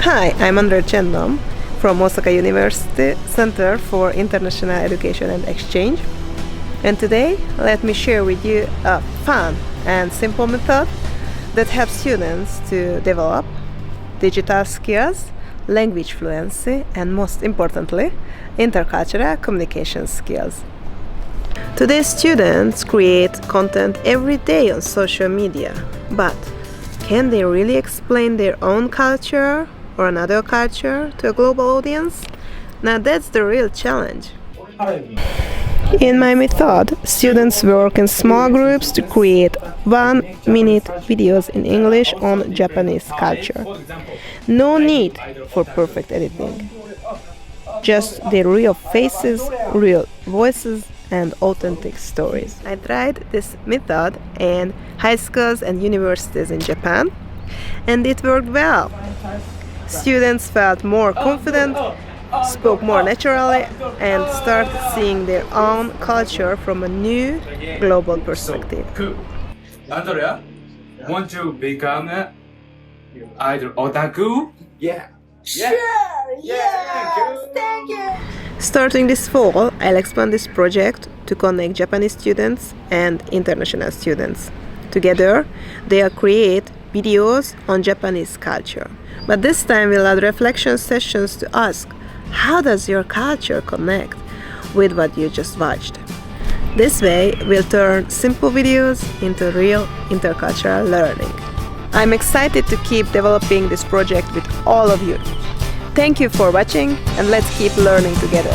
Hi, I'm Andre Chendom from Osaka University Center for International Education and Exchange. And today, let me share with you a fun and simple method that helps students to develop digital skills, language fluency, and most importantly, intercultural communication skills. Today's students create content every day on social media, but can they really explain their own culture or another culture to a global audience? Now that's the real challenge. In my method, students work in small groups to create 1-minute videos in English on Japanese culture. No need for perfect editing. Just their real faces, real voices, and authentic stories. I tried this method in high schools and universities in Japan, and it worked well. Students felt more confident, spoke more naturally, and started seeing their own culture from a new global perspective. Andrea, want to become either otaku? Yeah. Thank you. Starting this fall, I'll expand this project to connect Japanese students and international students. Together, they'll create videos on Japanese culture. But this time we'll add reflection sessions to ask, how does your culture connect with what you just watched? This way, we'll turn simple videos into real intercultural learning. I'm excited to keep developing this project with all of you. Thank you for watching, and let's keep learning together.